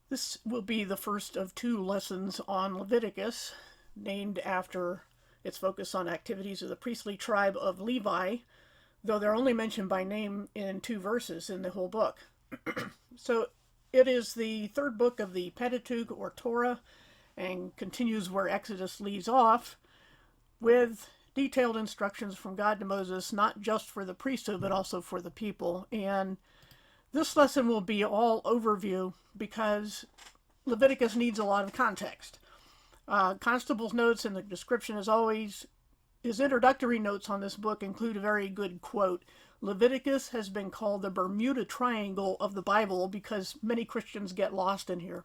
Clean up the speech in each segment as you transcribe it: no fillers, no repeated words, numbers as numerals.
This will be the first of two lessons on Leviticus, named after its focus on activities of the priestly tribe of Levi, though they're only mentioned by name in two verses in the whole book. So it is the third book of the Pentateuch or Torah and continues where Exodus leaves off with detailed instructions from God to Moses, not just for the priesthood, but also for the people. And this lesson will be all overview because Leviticus needs a lot of context. Constable's notes in the description, as always, his introductory notes on this book include a very good quote. Leviticus has been called the Bermuda Triangle of the Bible because many Christians get lost in here.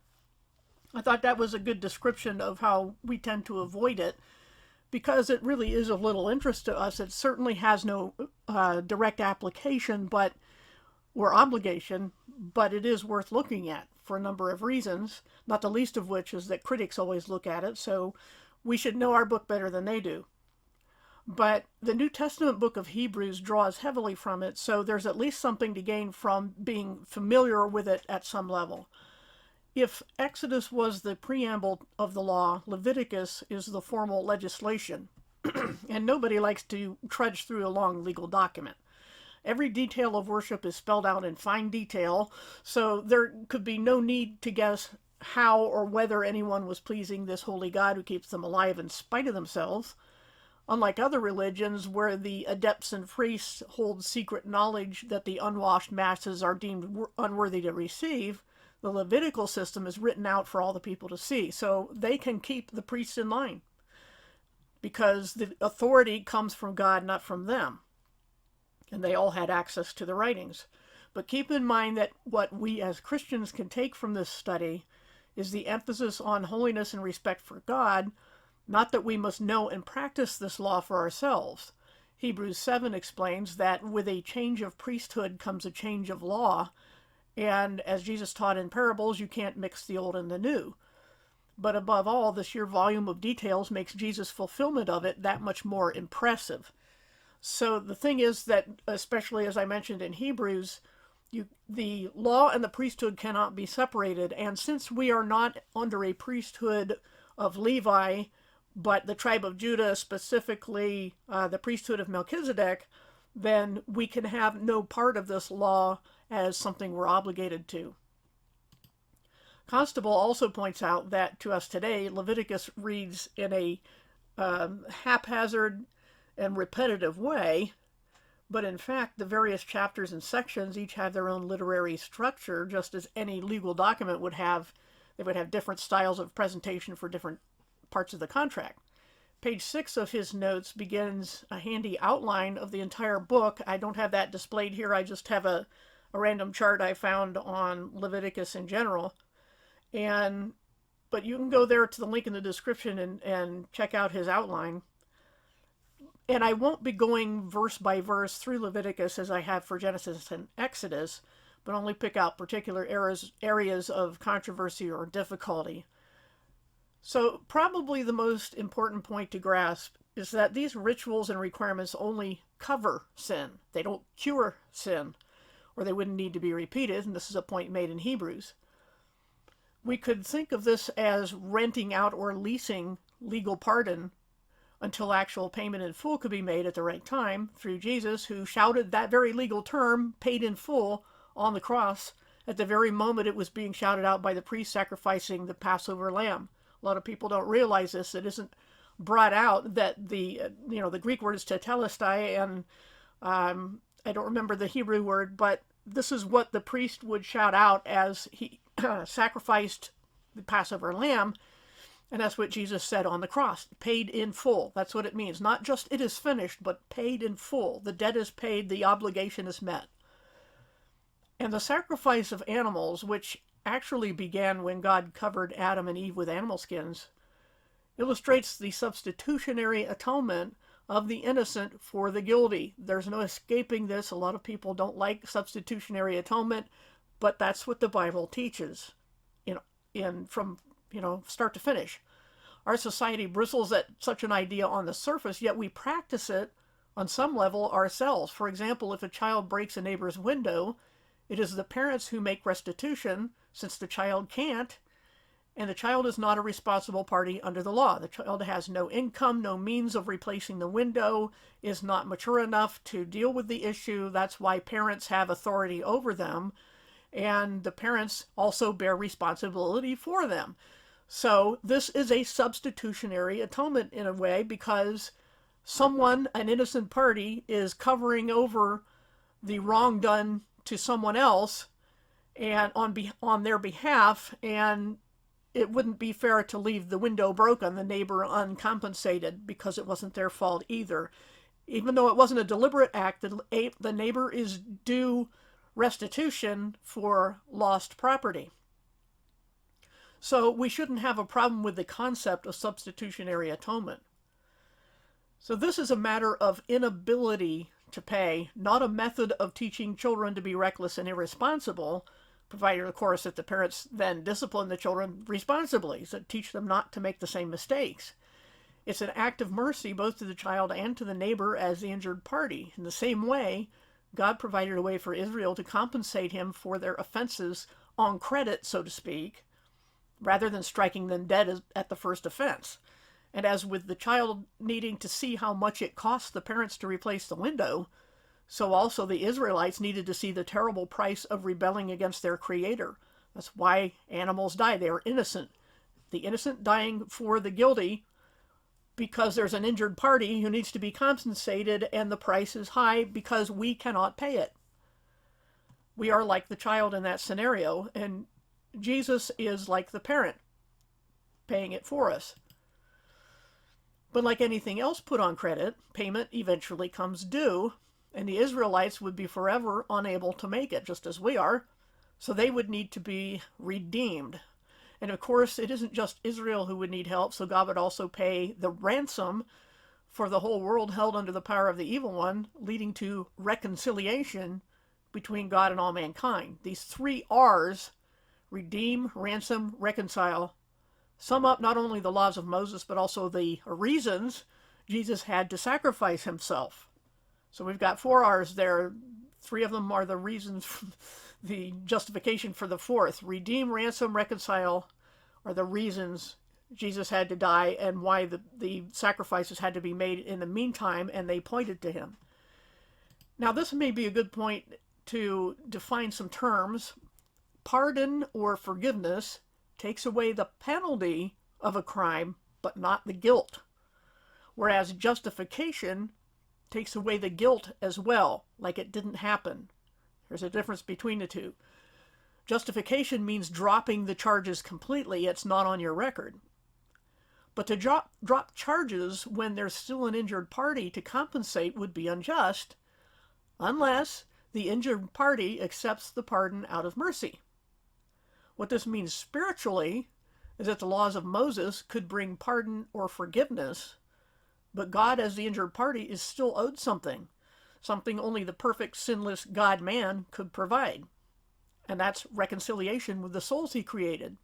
I thought that was a good description of how we tend to avoid it because it really is of little interest to us. It certainly has no direct application or obligation, but it is worth looking at for a number of reasons, not the least of which is that critics always look at it, so we should know our book better than they do. But the New Testament book of Hebrews draws heavily from it, so there's at least something to gain from being familiar with it at some level. If Exodus was the preamble of the law, Leviticus is the formal legislation, and nobody likes to trudge through a long legal document. Every detail of worship is spelled out in fine detail, so there could be no need to guess how or whether anyone was pleasing this holy God who keeps them alive in spite of themselves. Unlike other religions where the adepts and priests hold secret knowledge that the unwashed masses are deemed unworthy to receive, the Levitical system is written out for all the people to see, so they can keep the priests in line because the authority comes from God, not from them. And they all had access to the writings. But keep in mind that what we as Christians can take from this study is the emphasis on holiness and respect for God, not that we must know and practice this law for ourselves. Hebrews 7 explains that with a change of priesthood comes a change of law, and as Jesus taught in parables, you can't mix the old and the new. But above all, the sheer volume of details makes Jesus' fulfillment of it that much more impressive. So the thing is that, especially as I mentioned in Hebrews, the law and the priesthood cannot be separated. And since we are not under a priesthood of Levi, but the tribe of Judah, specifically the priesthood of Melchizedek, then we can have no part of this law as something we're obligated to. Constable also points out that to us today, Leviticus reads in a haphazard and repetitive way, but in fact the various chapters and sections each have their own literary structure, just as any legal document would have. They would have different styles of presentation for different parts of the contract. Page 6 of his notes begins a handy outline of the entire book. I don't have that displayed here. I just have a random chart I found on Leviticus in general. But you can go there to the link in the description and check out his outline. And I won't be going verse by verse through Leviticus as I have for Genesis and Exodus, but only pick out particular areas of controversy or difficulty. So probably the most important point to grasp is that these rituals and requirements only cover sin. They don't cure sin, or they wouldn't need to be repeated, and this is a point made in Hebrews. We could think of this as renting out or leasing legal pardon until actual payment in full could be made at the right time through Jesus, who shouted that very legal term, paid in full, on the cross at the very moment it was being shouted out by the priest sacrificing the Passover lamb. A lot of people don't realize this. It isn't brought out that the Greek word is tetelestai, and I don't remember the Hebrew word, but this is what the priest would shout out as he sacrificed the Passover lamb. And that's what Jesus said on the cross, paid in full. That's what it means. Not just it is finished, but paid in full. The debt is paid, the obligation is met. And the sacrifice of animals, which actually began when God covered Adam and Eve with animal skins, illustrates the substitutionary atonement of the innocent for the guilty. There's no escaping this. A lot of people don't like substitutionary atonement, but that's what the Bible teaches from start to finish. Our society bristles at such an idea on the surface, yet we practice it on some level ourselves. For example, if a child breaks a neighbor's window, It is the parents who make restitution, since the child can't, and the child is not a responsible party under the law. The child has no income, no means of replacing the window, is not mature enough to deal with the issue. That's why parents have authority over them, and the parents also bear responsibility for them. So this is a substitutionary atonement in a way, because someone, an innocent party, is covering over the wrong done to someone else and on their behalf, and it wouldn't be fair to leave the window broken, the neighbor uncompensated, because it wasn't their fault either. Even though it wasn't a deliberate act, the neighbor is due restitution for lost property. So we shouldn't have a problem with the concept of substitutionary atonement. So this is a matter of inability to pay, not a method of teaching children to be reckless and irresponsible, provided, of course, that the parents then discipline the children responsibly, so teach them not to make the same mistakes. It's an act of mercy both to the child and to the neighbor as the injured party. In the same way, God provided a way for Israel to compensate him for their offenses on credit, so to speak, rather than striking them dead at the first offense. And as with the child needing to see how much it costs the parents to replace the window, so also the Israelites needed to see the terrible price of rebelling against their Creator. That's why animals die. They are innocent. The innocent dying for the guilty, because there's an injured party who needs to be compensated, and the price is high because we cannot pay it. We are like the child in that scenario, and Jesus is like the parent, paying it for us. But like anything else put on credit, payment eventually comes due, and the Israelites would be forever unable to make it, just as we are, so they would need to be redeemed. And of course, it isn't just Israel who would need help, so God would also pay the ransom for the whole world held under the power of the evil one, leading to reconciliation between God and all mankind. These 3 R's, redeem, ransom, reconcile, sum up not only the laws of Moses, but also the reasons Jesus had to sacrifice himself. So we've got 4 R's there. 3 of them are the reasons, the justification for the 4th. Redeem, ransom, reconcile are the reasons Jesus had to die and why the sacrifices had to be made in the meantime, and they pointed to him. Now this may be a good point to define some terms. Pardon or forgiveness takes away the penalty of a crime, but not the guilt. Whereas justification takes away the guilt as well, like it didn't happen. There's a difference between the two. Justification means dropping the charges completely. It's not on your record. But to drop charges when there's still an injured party to compensate would be unjust, unless the injured party accepts the pardon out of mercy. What this means spiritually is that the laws of Moses could bring pardon or forgiveness, but God as the injured party is still owed something only the perfect, sinless God-man could provide. And that's reconciliation with the souls he created.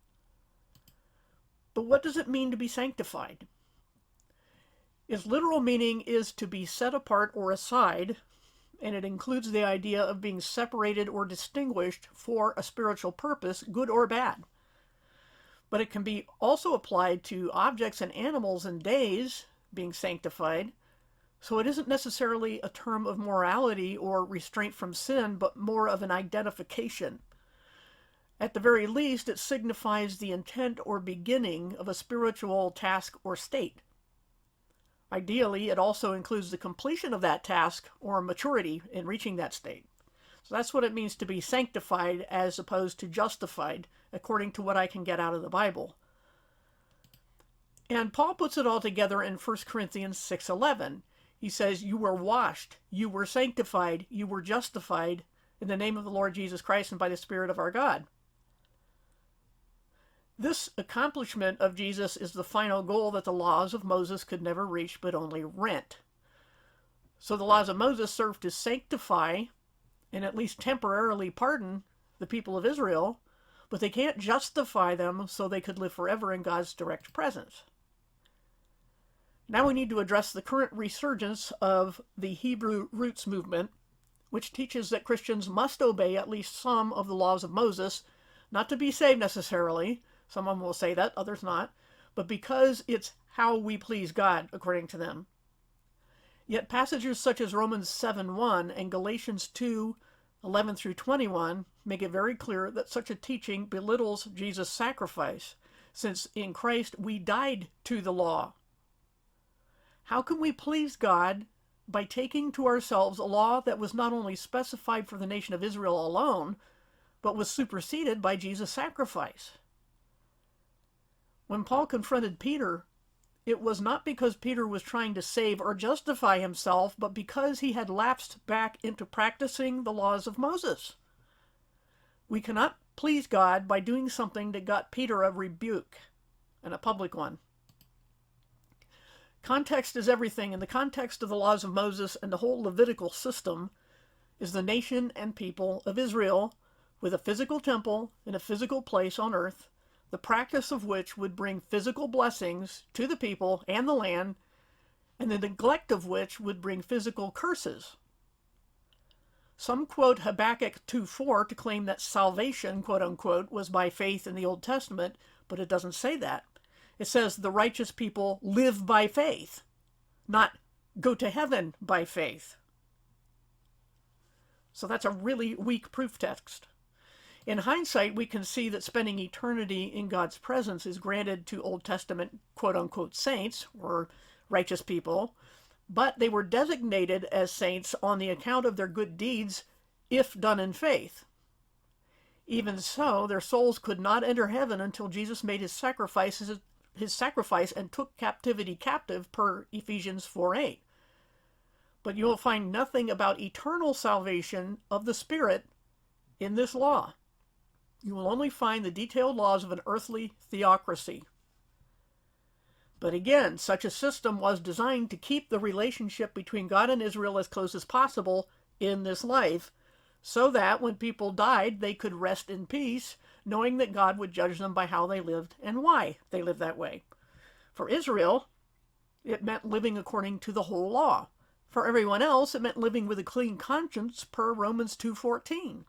But what does it mean to be sanctified? Its literal meaning is to be set apart or aside, and it includes the idea of being separated or distinguished for a spiritual purpose, good or bad. But it can be also applied to objects and animals and days being sanctified, so it isn't necessarily a term of morality or restraint from sin, but more of an identification. At the very least, it signifies the intent or beginning of a spiritual task or state. Ideally, it also includes the completion of that task or maturity in reaching that state. So that's what it means to be sanctified as opposed to justified, according to what I can get out of the Bible. And Paul puts it all together in 1 Corinthians 6:11. He says, you were washed, you were sanctified, you were justified in the name of the Lord Jesus Christ and by the Spirit of our God. This accomplishment of Jesus is the final goal that the laws of Moses could never reach, but only rent. So the laws of Moses served to sanctify and at least temporarily pardon the people of Israel, but they can't justify them so they could live forever in God's direct presence. Now we need to address the current resurgence of the Hebrew roots movement, which teaches that Christians must obey at least some of the laws of Moses, not to be saved necessarily, some of them will say that, others not, but because it's how we please God, according to them. Yet passages such as Romans 7:1 and Galatians 2:11 through 21 make it very clear that such a teaching belittles Jesus' sacrifice, since in Christ we died to the law. How can we please God by taking to ourselves a law that was not only specified for the nation of Israel alone, but was superseded by Jesus' sacrifice? When Paul confronted Peter, it was not because Peter was trying to save or justify himself, but because he had lapsed back into practicing the laws of Moses. We cannot please God by doing something that got Peter a rebuke, and a public one. Context is everything, and the context of the laws of Moses and the whole Levitical system is the nation and people of Israel with a physical temple in a physical place on earth, the practice of which would bring physical blessings to the people and the land, and the neglect of which would bring physical curses. Some quote Habakkuk 2:4 to claim that salvation, quote unquote, was by faith in the Old Testament, but it doesn't say that. It says the righteous people live by faith, not go to heaven by faith. So that's a really weak proof text. In hindsight, we can see that spending eternity in God's presence is granted to Old Testament quote-unquote saints, or righteous people, but they were designated as saints on the account of their good deeds if done in faith. Even so, their souls could not enter heaven until Jesus made his sacrifice and took captivity captive per Ephesians 4:8. But you will find nothing about eternal salvation of the Spirit in this law. You will only find the detailed laws of an earthly theocracy. But again, such a system was designed to keep the relationship between God and Israel as close as possible in this life, so that when people died, they could rest in peace, knowing that God would judge them by how they lived and why they lived that way. For Israel, it meant living according to the whole law. For everyone else, it meant living with a clean conscience per Romans 2:14.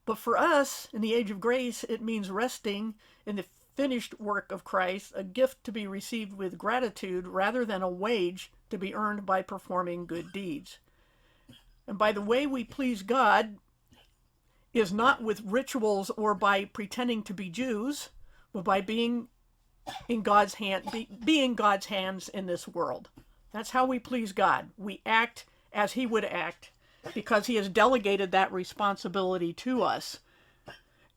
But for us, in the age of grace, it means resting in the finished work of Christ, a gift to be received with gratitude rather than a wage to be earned by performing good deeds. And by the way we please God is not with rituals or by pretending to be Jews, but by being in God's hands in this world. That's how we please God. We act as he would act because he has delegated that responsibility to us.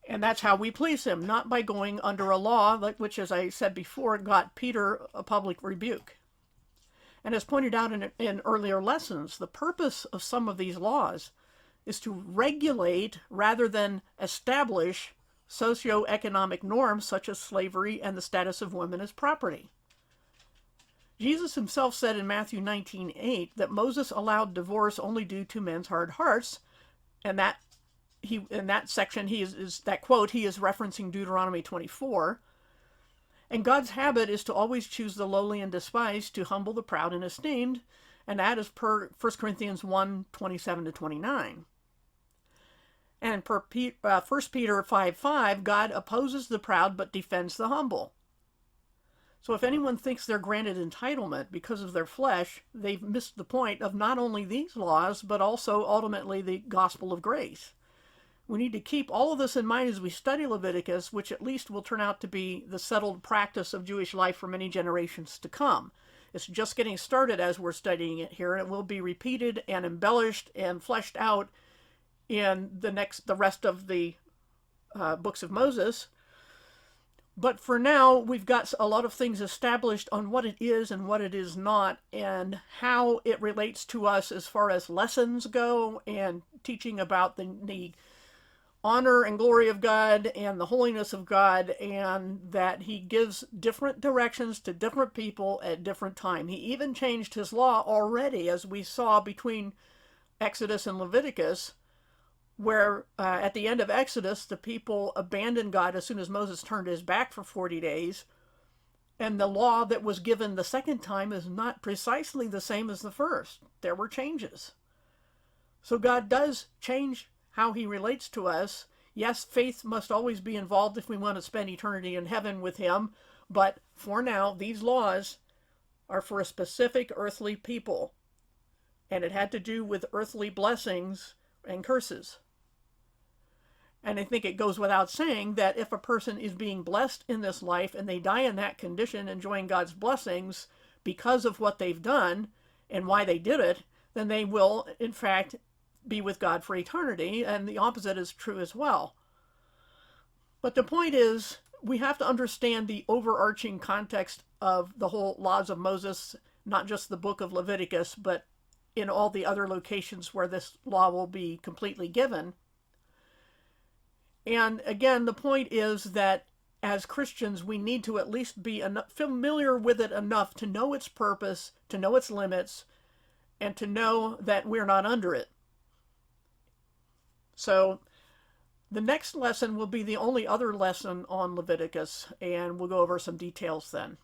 And that's how we please him, not by going under a law, which, as I said before, got Peter a public rebuke. And as pointed out in earlier lessons, the purpose of some of these laws is to regulate rather than establish socioeconomic norms such as slavery and the status of women as property. Jesus himself said in Matthew 19:8 that Moses allowed divorce only due to men's hard hearts, and that in that section he is referencing Deuteronomy 24. And God's habit is to always choose the lowly and despised, to humble the proud and esteemed, and that is per 1 Corinthians 1:27-29. And per 1 Peter 5:5, God opposes the proud but defends the humble. So if anyone thinks they're granted entitlement because of their flesh, they've missed the point of not only these laws, but also ultimately the gospel of grace. We need to keep all of this in mind as we study Leviticus, which at least will turn out to be the settled practice of Jewish life for many generations to come. It's just getting started as we're studying it here, and it will be repeated and embellished and fleshed out in the rest of the books of Moses. But for now, we've got a lot of things established on what it is and what it is not, and how it relates to us as far as lessons go, and teaching about the honor and glory of God and the holiness of God, and that he gives different directions to different people at different times. He even changed his law already, as we saw between Exodus and Leviticus, where at the end of Exodus, the people abandoned God as soon as Moses turned his back for 40 days. And the law that was given the second time is not precisely the same as the first. There were changes. So God does change how he relates to us. Yes, faith must always be involved if we want to spend eternity in heaven with him. But for now, these laws are for a specific earthly people. And it had to do with earthly blessings and curses. And I think it goes without saying that if a person is being blessed in this life and they die in that condition, enjoying God's blessings because of what they've done and why they did it, then they will, in fact, be with God for eternity. And the opposite is true as well. But the point is, we have to understand the overarching context of the whole laws of Moses, not just the book of Leviticus, but in all the other locations where this law will be completely given. And again, the point is that as Christians, we need to at least be familiar with it enough to know its purpose, to know its limits, and to know that we're not under it. So the next lesson will be the only other lesson on Leviticus, and we'll go over some details then.